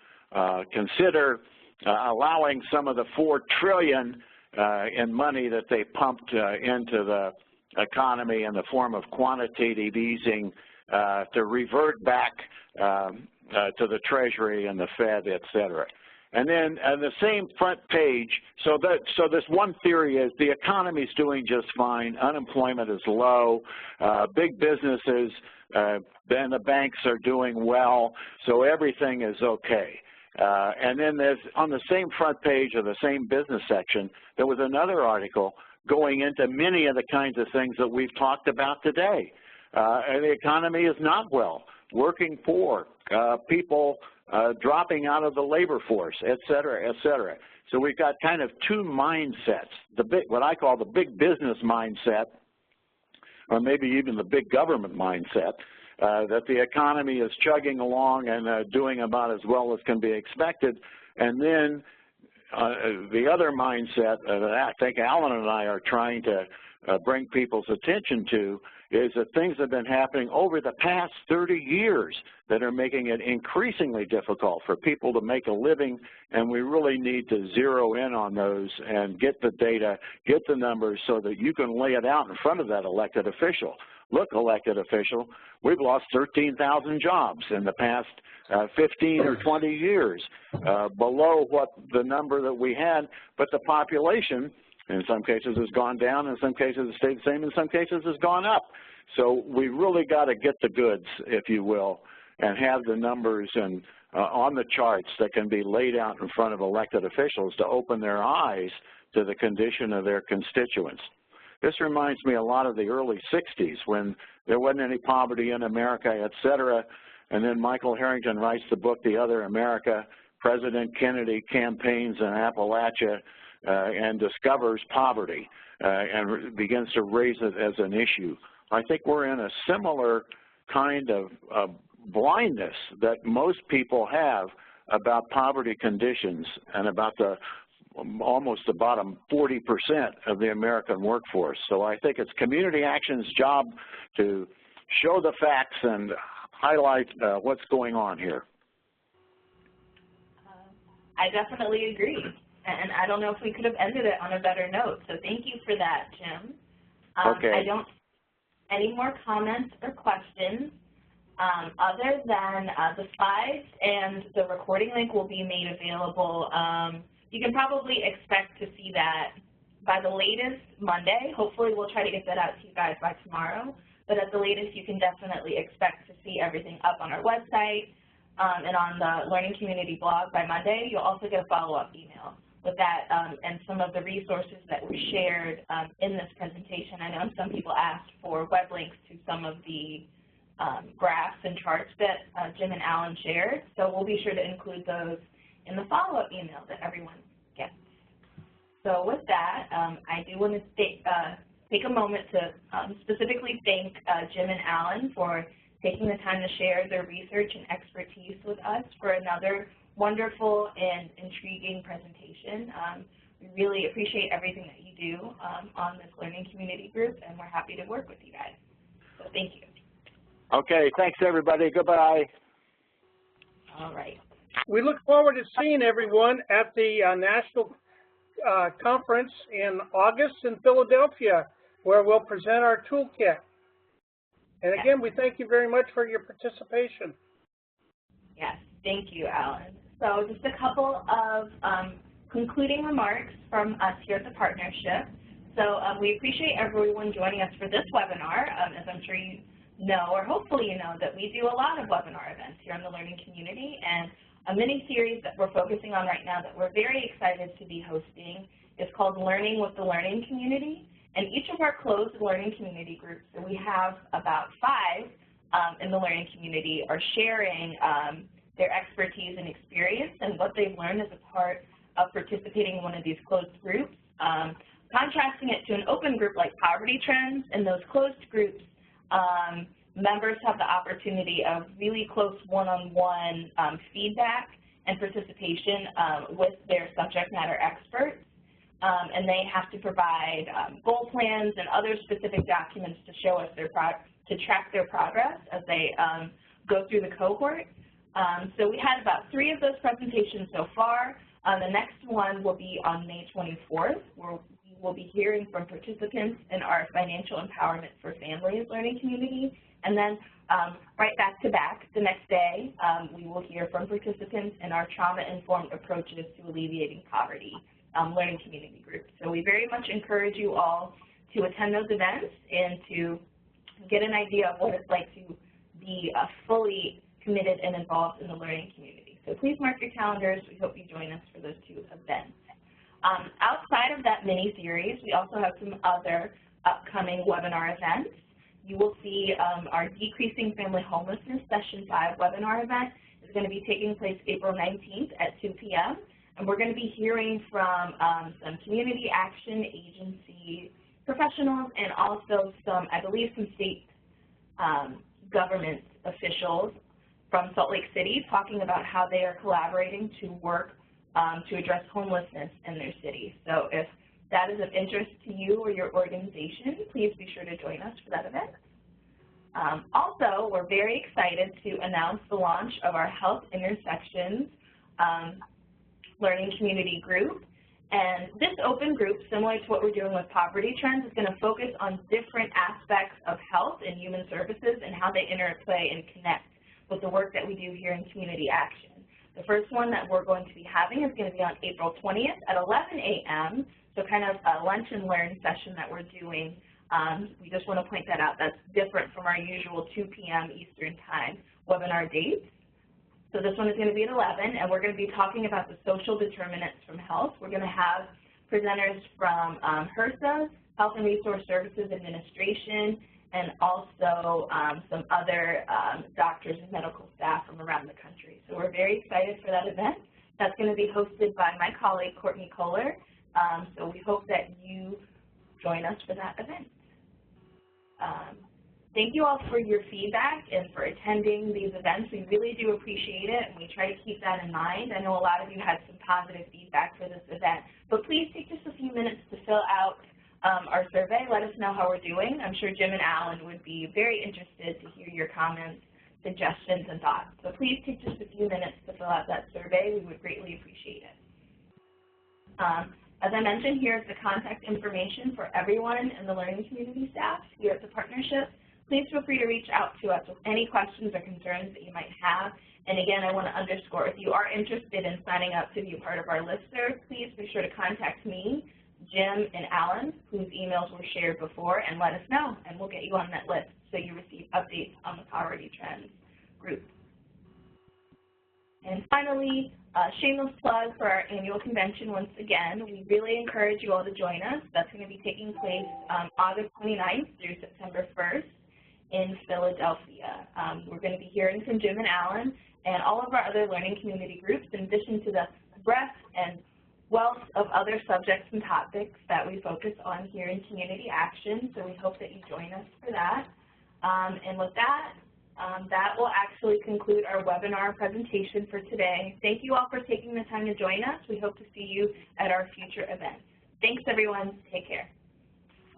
consider allowing some of the $4 trillion in money that they pumped into the economy in the form of quantitative easing to revert back to the Treasury and the Fed, et cetera. And then the same front page, so this one theory is the economy is doing just fine, unemployment is low, big businesses, then the banks are doing well, so everything is okay. And then there's, on the same front page of the same business section, there was another article going into many of the kinds of things that we've talked about today. And the economy is not well, working poor, people dropping out of the labor force, et cetera, et cetera. So we've got kind of two mindsets, what I call the big business mindset, or maybe even the big government mindset, that the economy is chugging along and doing about as well as can be expected. And then the other mindset that I think Alan and I are trying to bring people's attention to is that things have been happening over the past 30 years that are making it increasingly difficult for people to make a living, and we really need to zero in on those and get the data, get the numbers so that you can lay it out in front of that elected official. Look, elected official, we've lost 13,000 jobs in the past 15 or 20 years, below what the number that we had, but the population in some cases has gone down, in some cases has stayed the same, in some cases has gone up. So we really got to get the goods, if you will, and have the numbers and on the charts that can be laid out in front of elected officials to open their eyes to the condition of their constituents. This reminds me a lot of the early 60s when there wasn't any poverty in America, et cetera, and then Michael Harrington writes the book, The Other America. President Kennedy campaigns in Appalachia and discovers poverty and begins to raise it as an issue. I think we're in a similar kind of blindness that most people have about poverty conditions and about the almost the bottom 40% of the American workforce. So I think it's community action's job to show the facts and highlight what's going on here. I definitely agree. And I don't know if we could have ended it on a better note. So thank you for that, Jim. Okay. I don't have any more comments or questions other than the slides and the recording link will be made available. You can probably expect to see that by the latest Monday. Hopefully we'll try to get that out to you guys by tomorrow. But at the latest, you can definitely expect to see everything up on our website and on the Learning Community blog by Monday. You'll also get a follow-up email with that and some of the resources that were shared in this presentation. I know some people asked for web links to some of the graphs and charts that Jim and Alan shared. So we'll be sure to include those in the follow-up email that everyone gets. So with that, I do want to take a moment to specifically thank Jim and Alan for taking the time to share their research and expertise with us for another wonderful and intriguing presentation. We really appreciate everything that you do on this learning community group, and we're happy to work with you guys. So thank you. Okay, thanks everybody. Goodbye. All right. We look forward to seeing everyone at the National conference in August in Philadelphia, where we'll present our toolkit. And again, we thank you very much for your participation. Yes, thank you, Alan. So just a couple of concluding remarks from us here at the partnership. So we appreciate everyone joining us for this webinar. As I'm sure you know, or hopefully you know, that we do a lot of webinar events here in the learning community, and a mini-series that we're focusing on right now that we're very excited to be hosting is called Learning with the Learning Community. And each of our closed learning community groups, and we have about 5 in the learning community, are sharing their expertise and experience and what they've learned as a part of participating in one of these closed groups. Contrasting it to an open group like Poverty Trends, in those closed groups, members have the opportunity of really close one-on-one feedback and participation with their subject matter experts. And they have to provide goal plans and other specific documents to show us to track their progress as they go through the cohort. So we had about 3 of those presentations so far. The next one will be on May 24th, where we will be hearing from participants in our Financial Empowerment for Families learning community. And then right back to back, the next day, we will hear from participants in our Trauma-Informed Approaches to Alleviating Poverty learning community group. So we very much encourage you all to attend those events and to get an idea of what it's like to be fully committed and involved in the learning community. So please mark your calendars. We hope you join us for those 2 events. Outside of that mini-series, we also have some other upcoming webinar events. You will see our Decreasing Family Homelessness Session 5 webinar event is going to be taking place April 19th at 2 p.m. And we're going to be hearing from some community action agency professionals and also some, I believe, some state government officials from Salt Lake City talking about how they are collaborating to work to address homelessness in their city. So if that is of interest to you or your organization, please be sure to join us for that event. Also, we're very excited to announce the launch of our Health Intersections learning community group. And this open group, similar to what we're doing with Poverty Trends, is going to focus on different aspects of health and human services and how they interplay and connect with the work that we do here in community action. The first one that we're going to be having is going to be on April 20th at 11 a.m., so kind of a lunch and learn session that we're doing. We just want to point that out. That's different from our usual 2 p.m. Eastern Time webinar dates. So this one is going to be at 11, and we're going to be talking about the social determinants from health. We're going to have presenters from HRSA, Health and Resource Services Administration, and also some other doctors and medical staff from around the country. So we're very excited for that event. That's going to be hosted by my colleague, Courtney Kohler. So we hope that you join us for that event. Thank you all for your feedback and for attending these events. We really do appreciate it, and we try to keep that in mind. I know a lot of you had some positive feedback for this event, but please take just a few minutes to fill out our survey. Let us know how we're doing. I'm sure Jim and Alan would be very interested to hear your comments, suggestions, and thoughts. So please take just a few minutes to fill out that survey. We would greatly appreciate it. As I mentioned, here's the contact information for everyone in the learning community staff here at the partnership. Please feel free to reach out to us with any questions or concerns that you might have. And again, I want to underscore, if you are interested in signing up to be a part of our listserv, please be sure to contact me, Jim, and Alan, whose emails were shared before, and let us know, and we'll get you on that list so you receive updates on the Poverty Trends group. And finally, shameless plug for our annual convention once again. We really encourage you all to join us. That's going to be taking place August 29th through September 1st. In Philadelphia. We're going to be hearing from Jim and Alan and all of our other learning community groups, in addition to the breadth and wealth of other subjects and topics that we focus on here in community action. So we hope that you join us for that. And with that, that will actually conclude our webinar presentation for today. Thank you all for taking the time to join us. We hope to see you at our future events. Thanks, everyone. Take care.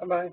Bye-bye.